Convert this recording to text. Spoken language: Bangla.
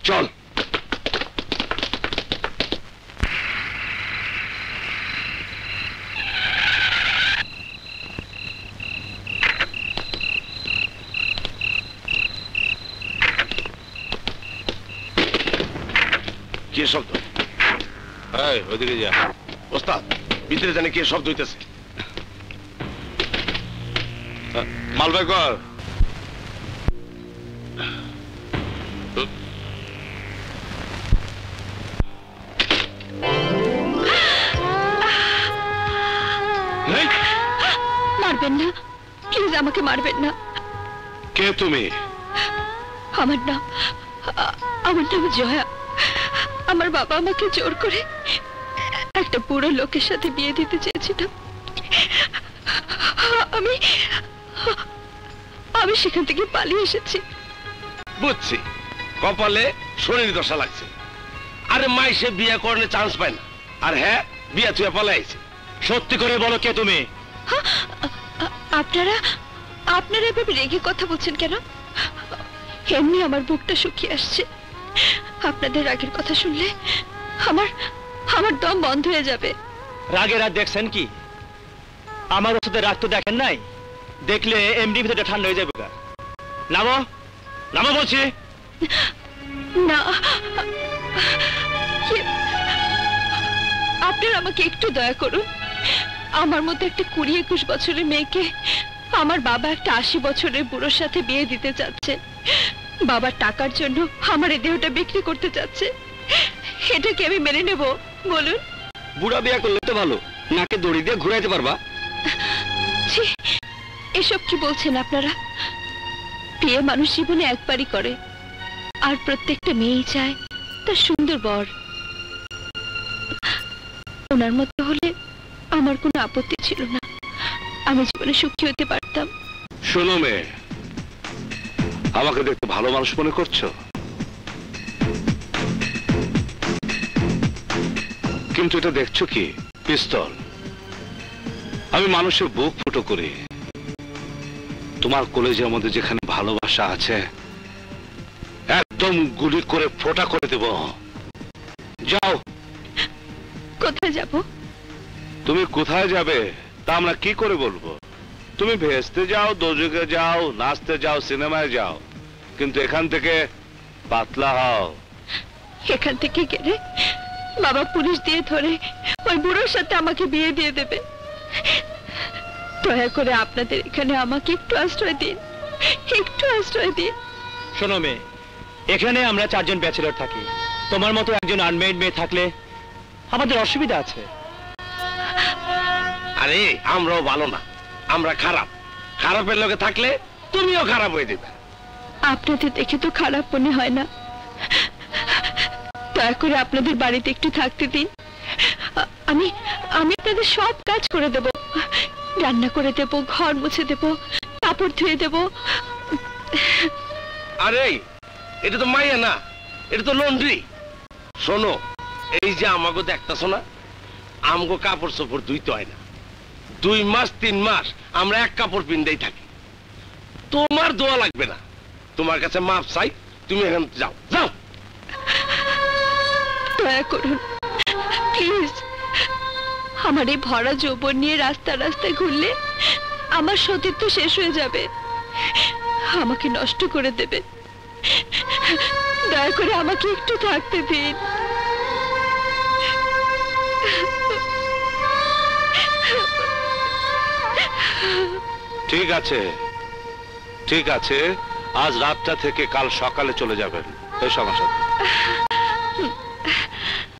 চল। কি শব্দ? ওইদিকে যা। ওস্তাদ, ভিতরে জানে কি শব্দ হইতেছে? মাল বের কর। মারবেন না প্লিজ, আমাকে মারবেন না। কে তুমি? আমার নাম জয়া। আমার বাবা আমাকে জোর করে একটা বুড়ো লোকের সাথে বিয়ে দিতে চেয়েছিল। আমি সেখান থেকে পালিয়ে এসেছি। বুঝছি, কপালে শরীর দশা লাগছে। আরে মাই সে বিয়ে করলে চান্স পায় না, আর হ্যাঁ বিয়ে তুই পালাইছে। সত্যি করে বলো কে তুমি? আপনারা এভাবে রেগে কথা বলছেন কেন? এমনি আমার বুকটা শুকিয়ে আসছে। আপনাদের রাগের কথা শুনলে আমার দম বন্ধ হয়ে যাবে। রাগের রাগ দেখছেন কি? আমার ওষুধের রাগ তো দেখেন নাই, দেখলে এমডি ভিতরে ঠান্ডা হয়ে যাবে। নামো নামো বলছি। না, আপনারা আমাকে একটু দয়া করুন। আমার মতো একটা 20-21 বছরের মেয়েকে আমার বাবা একটা 80 বছরের বুড়োর সাথে বিয়ে দিতে চাচ্ছে। বাবার টাকার জন্য আমার এই দেহটা বিক্রি করতে চাচ্ছে। এটাকে আমি মেনে নেব বলুন? বুড়া বিয়ে করলে তো ভালো, নাকে দড়ি দিয়ে ঘুরাইতে পারবা। এসব কি বলছেন আপনারা? বিয়ে মানুষ জীবনে একবারই করে, আর প্রত্যেকটা মেয়েই চায় তার সুন্দর বর। ওনার মতো হলে আমার কোনো আপত্তি ছিল না, আমি জীবনে সুখী হতে পারতাম। শোনো মেয়ে, আমাকে দেখতে ভালো মানুষ মনে করছো, কিন্তু এটা দেখছো কি পিস্তল। আমি মানুষের বুক ফুটো করি। তোমার কলেজের মধ্যে যেখানে ভালোবাসা আছে একদম গুলি করে ফোঁটা করে দেব। যাও। কোথায় যাব? তুমি কোথায় যাবে তা আমরা কি করে বলবো? তুমি ভেস্তে যাও, দোজকে যাও, নাচতে যাও, সিনেমায় যাও, কিন্তু এখান থেকে পাতলা হও। এখান থেকে গেলে বাবা পুলিশ দিয়ে ধরে ওই বুড়োর সাথে আমাকে বিয়ে দিয়ে দেবে। দয়া করে আপনাদের এখানে আমাকে একটু আশ্রয় দিন, একটু আশ্রয় দিন। শোনো মেয়ে, এখানে আমরা 4 জন ব্যাচেলর থাকি। তোমার মতো একজন আনমেরিড মেয়ে থাকলে আমাদের অসুবিধা আছে। আরে আমরাও ভালো না, আমরা খারাপ। খারাপের লোকে থাকলে তুমিও খারাপ হয়ে যাবে। আপনাদের দেখে তো খারাপ মনে হয় না। দয়া করে আপনাদের বাড়িতে একটু থাকতে দিন। আমি আপনাদের সব কাজ করে দেব, রান্না করে দেব, ঘর মুছে দেব, কাপড় ধুয়ে দেব। আরে এটা তো মাইয়া না, এটা তো লন্ড্রি। শোনো, এই যে আমাকে দেখতেছো না, আমগো কাপড় চোপড় ধুইতে হয় না। 2 মাস 3 মাস আমরা এক কাপড় পিন্দাই থাকি। তোমার দোয়া লাগবে না, তোমার কাছে মাপ চাই। তুমি এখান যাও, যাও। দয়া করুন প্লিজ। আমার এই ভরা যৌবন নিয়ে রাস্তা রাস্তায় ঘুরলে আমার সতীত্ব শেষ হয়ে যাবে, আমাকে নষ্ট করে দেবে। দয়া করে আমাকে একটু থাকতে দিন। ঠিক আছে, ঠিক আছে, আজ রাতটা থেকে কাল সকালে চলে যাবেন। এই সমস্যা